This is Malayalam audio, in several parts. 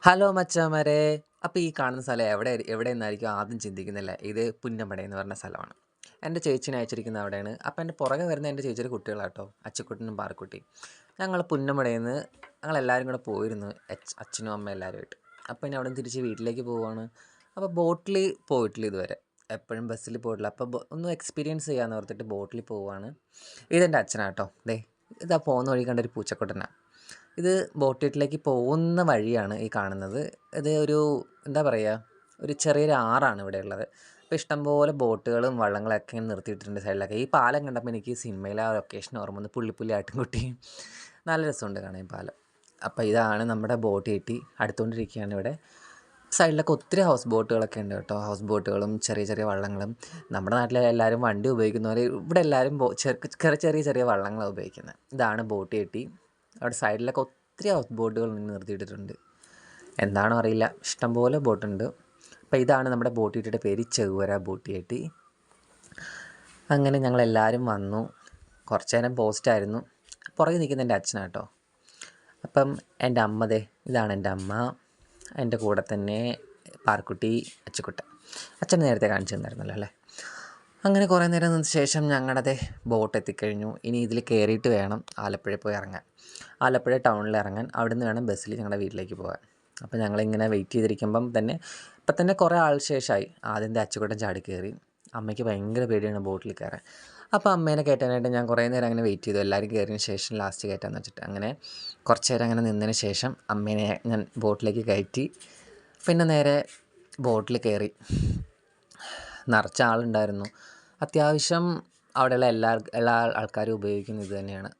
ഹലോ മച്ചാമാരെ. അപ്പോൾ ഈ കാണുന്ന സ്ഥലം എവിടെയെന്നായിരിക്കും ആദ്യം ചിന്തിക്കുന്നില്ലേ? ഇത് പുന്നമട എന്ന് പറഞ്ഞ സ്ഥലമാണ്. എൻ്റെ ചേച്ചീനെ അയച്ചിരിക്കുന്നത് അവിടെയാണ്. അപ്പോൾ എൻ്റെ പുറകെ വരുന്ന എൻ്റെ ചേച്ചിയുടെ കുട്ടികളാട്ടോ, അച്ചുക്കുട്ടനും പാറക്കുട്ടിയും. ഞങ്ങൾ പുന്നമടയിൽ നിന്ന് ഞങ്ങളെല്ലാവരും കൂടെ പോയിരുന്നു, അച്ഛനും അമ്മയും എല്ലാവരുമായിട്ട്. അപ്പോൾ ഇനി അവിടെ നിന്ന് തിരിച്ച് വീട്ടിലേക്ക് പോവുകയാണ്. അപ്പോൾ ബോട്ടിൽ പോയിട്ടില്ല ഇതുവരെ, എപ്പോഴും ബസ്സിൽ പോയിട്ടില്ല. അപ്പോൾ ഒന്ന് എക്സ്പീരിയൻസ് ചെയ്യാമെന്ന് ഓർത്തിട്ട് ബോട്ടിൽ പോവുകയാണ്. ഇതെൻ്റെ അച്ഛനാട്ടോ. ഇതാ പോകുന്ന വഴി കണ്ടൊരു പൂച്ചക്കുട്ടനാണ്. ഇത് ബോട്ടിലേക്ക് പോകുന്ന വഴിയാണ് ഈ കാണുന്നത്. ഇത് ഒരു എന്താ പറയുക, ഒരു ചെറിയൊരു ആറാണ് ഇവിടെ ഉള്ളത്. അപ്പോൾ ഇഷ്ടംപോലെ ബോട്ടുകളും വള്ളങ്ങളൊക്കെ ഇങ്ങനെ നിർത്തിയിട്ടുണ്ട് സൈഡിലൊക്കെ. ഈ പാലം കണ്ടപ്പോൾ എനിക്ക് സിനിമയിലെ ആ ലൊക്കേഷൻ ഓർമ്മ വന്നു, പുള്ളിപ്പുള്ളി ആട്ടിൻകുട്ടിയും. നല്ല രസമുണ്ട് കാണാൻ ഈ പാലം. അപ്പോൾ ഇതാണ് നമ്മുടെ ബോട്ട് കെട്ടി അടുത്തുകൊണ്ടിരിക്കുകയാണ് ഇവിടെ. സൈഡിലൊക്കെ ഒത്തിരി ഹൗസ് ബോട്ടുകളൊക്കെ ഉണ്ട് കേട്ടോ. ഹൗസ് ബോട്ടുകളും ചെറിയ ചെറിയ വള്ളങ്ങളും. നമ്മുടെ നാട്ടിലെ എല്ലാവരും വണ്ടി ഉപയോഗിക്കുന്ന പോലെ ഇവിടെ എല്ലാവരും ചെറിയ ചെറിയ വള്ളങ്ങളാണ് ഉപയോഗിക്കുന്നത്. ഇതാണ് ബോട്ട് കെട്ടി. അവിടെ സൈഡിലൊക്കെ ഒത്തിരി ഹൗസ് ബോട്ടുകൾ നിർത്തിയിട്ടിട്ടുണ്ട്. എന്താണോ അറിയില്ല, ഇഷ്ടംപോലെ ബോട്ടുണ്ട്. അപ്പോൾ ഇതാണ് നമ്മുടെ ബോട്ട് കെട്ടിയുടെ പേര്, ചെറുവര ബോട്ട് കെട്ടി. അങ്ങനെ ഞങ്ങളെല്ലാവരും വന്നു. കുറച്ച് നേരം പോസ്റ്റായിരുന്നു. പുറകെ നിൽക്കുന്ന എൻ്റെ അച്ഛനാട്ടോ. അപ്പം എൻ്റെ ഇതാണ് എൻ്റെ അമ്മ. എൻ്റെ കൂടെ തന്നെ പാർക്കുട്ടി, അച്ചുക്കുട്ടൻ. അച്ഛൻ നേരത്തെ കാണിച്ചു തന്നായിരുന്നല്ലോ അല്ലേ. അങ്ങനെ കുറേ നേരം നിന്ന ശേഷം ഞങ്ങളുടെ ബോട്ട് എത്തിക്കഴിഞ്ഞു. ഇനി ഇതിൽ കയറിയിട്ട് വേണം ആലപ്പുഴയിൽ പോയി ഇറങ്ങാൻ. ആലപ്പുഴ ടൗണിൽ ഇറങ്ങാൻ, അവിടെ നിന്ന് വേണം ബസ്സിൽ ഞങ്ങളുടെ വീട്ടിലേക്ക് പോകാൻ. അപ്പോൾ ഞങ്ങളിങ്ങനെ വെയിറ്റ് ചെയ്തിരിക്കുമ്പം തന്നെ കുറേ ആൾ ശേഷമായി. ആദ്യത്തെ അച്ചുക്കുട്ടൻ ചാടി കയറി. അമ്മയ്ക്ക് ഭയങ്കര പേടിയാണ് ബോട്ടിൽ കയറാൻ. അപ്പോൾ അമ്മേനെ കയറ്റാനായിട്ട് ഞാൻ കുറേ നേരം അങ്ങനെ വെയിറ്റ് ചെയ്തു, എല്ലാവരും കയറിയതിന് ശേഷം ലാസ്റ്റ് കയറ്റാമെന്ന് വെച്ചിട്ട്. അങ്ങനെ കുറച്ച് നേരം അങ്ങനെ നിന്നതിന് ശേഷം അമ്മേനെ ഞാൻ ബോട്ടിലേക്ക് കയറ്റി. പിന്നെ നേരെ ബോട്ടിൽ കയറി. നിറച്ച ആളുണ്ടായിരുന്നു. അത്യാവശ്യം അവിടെയുള്ള എല്ലാ ആൾക്കാരും ഉപയോഗിക്കുന്നത് ഇത് തന്നെയാണ്.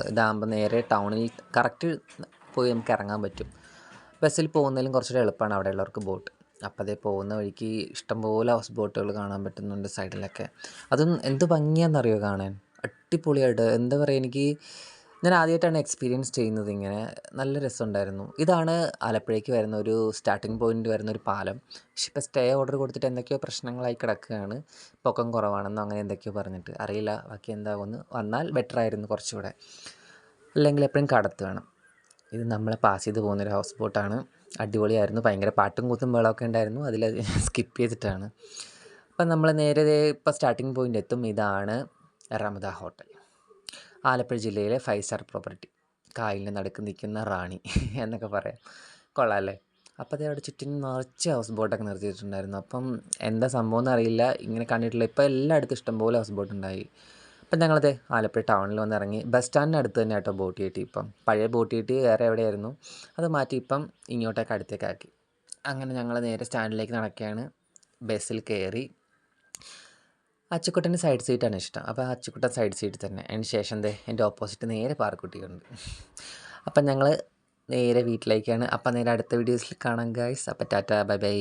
ഇതാകുമ്പോൾ നേരെ ടൗണിൽ കറക്റ്റ് പോയി നമുക്ക് ഇറങ്ങാൻ പറ്റും. ബസ്സിൽ പോകുന്നതിലും കുറച്ചുകൂടെ എളുപ്പമാണ് അവിടെയുള്ളവർക്ക് ബോട്ട്. അപ്പോൾ അതേ പോകുന്ന വഴിക്ക് ഇഷ്ടംപോലെ ഹൗസ് ബോട്ടുകൾ കാണാൻ പറ്റുന്നുണ്ട് സൈഡിലൊക്കെ. അതും എന്ത് ഭംഗിയാണെന്നറിയോ കാണാൻ, അടിപൊളിയായിട്ട്. എന്താ പറയുക, ഞാൻ ആദ്യമായിട്ടാണ് എക്സ്പീരിയൻസ് ചെയ്യുന്നത് ഇങ്ങനെ. നല്ല രസമുണ്ടായിരുന്നു. ഇതാണ് ആലപ്പുഴയ്ക്ക് വരുന്ന ഒരു സ്റ്റാർട്ടിംഗ് പോയിൻ്റ് വരുന്ന ഒരു പാലം. പക്ഷെ ഇപ്പോൾ സ്റ്റേ ഓർഡർ കൊടുത്തിട്ട് എന്തൊക്കെയോ പ്രശ്നങ്ങളായി കിടക്കുകയാണ്. പൊക്കം കുറവാണെന്നോ അങ്ങനെ എന്തൊക്കെയോ പറഞ്ഞിട്ട്, അറിയില്ല ബാക്കി എന്താകുമെന്ന്. വന്നാൽ ബെറ്റർ ആയിരുന്നു കുറച്ചുകൂടെ, അല്ലെങ്കിൽ എപ്പോഴും കടത്ത് വേണം. ഇത് നമ്മളെ പാസ് ചെയ്ത് പോകുന്നൊരു ഹൗസ് ബോട്ടാണ്. അടിപൊളിയായിരുന്നു. ഭയങ്കര പാട്ടും കൂത്തും വെള്ളമൊക്കെ ഉണ്ടായിരുന്നു. അതിൽ സ്കിപ്പ് ചെയ്തിട്ടാണ്. അപ്പം നമ്മൾ നേരെ ഇപ്പോൾ സ്റ്റാർട്ടിംഗ് പോയിൻ്റ് എത്തും. ഇതാണ് റമദ ഹോട്ടൽ, ആലപ്പുഴ ജില്ലയിലെ 5 സ്റ്റാർ പ്രോപ്പർട്ടി. കായലിൻ്റെ നടുക്ക് നിൽക്കുന്ന റാണി എന്നൊക്കെ പറയാം. കൊള്ളാം അല്ലേ. അപ്പോൾ അതേ അവിടെ ചുറ്റും നിറച്ച് ഹൗസ് ബോട്ടൊക്കെ നിർത്തിയിട്ടുണ്ടായിരുന്നു. അപ്പം എന്താ സംഭവം എന്നറിയില്ല, ഇങ്ങനെ കണ്ടിട്ടില്ല. ഇപ്പോൾ എല്ലായിടത്തും ഇഷ്ടംപോലെ ഹൗസ് ബോട്ട് ഉണ്ടായി. അപ്പം ഞങ്ങളത് ആലപ്പുഴ ടൗണിൽ വന്ന് ഇറങ്ങി. ബസ് സ്റ്റാൻഡിന് അടുത്ത് തന്നെ കേട്ടോ ബോട്ട് കെട്ടി. ഇപ്പം പഴയ ബോട്ട് കെട്ടി വേറെ എവിടെയായിരുന്നു, അത് മാറ്റി ഇപ്പം ഇങ്ങോട്ടേക്ക് അടുത്തേക്കാക്കി. അങ്ങനെ ഞങ്ങൾ നേരെ സ്റ്റാൻഡിലേക്ക് നടക്കുകയാണ്. ബസ്സിൽ കയറി. അച്ചുക്കുട്ടന് സൈഡ് സീറ്റാണ് ഇഷ്ടം. അപ്പോൾ അച്ചുക്കുട്ടൻ സൈഡ് സീറ്റിൽ തന്നെ. അതിന് ശേഷം എൻ്റെ ഓപ്പോസിറ്റ് നേരെ പാറക്കുട്ടിയുണ്ട്. അപ്പം ഞങ്ങൾ നേരെ വീട്ടിലേക്കാണ്. അപ്പം നേരെ അടുത്ത വീഡിയോസിൽ കാണാം ഗൈസ്. അപ്പം ടാറ്റ, ബൈ ബൈ.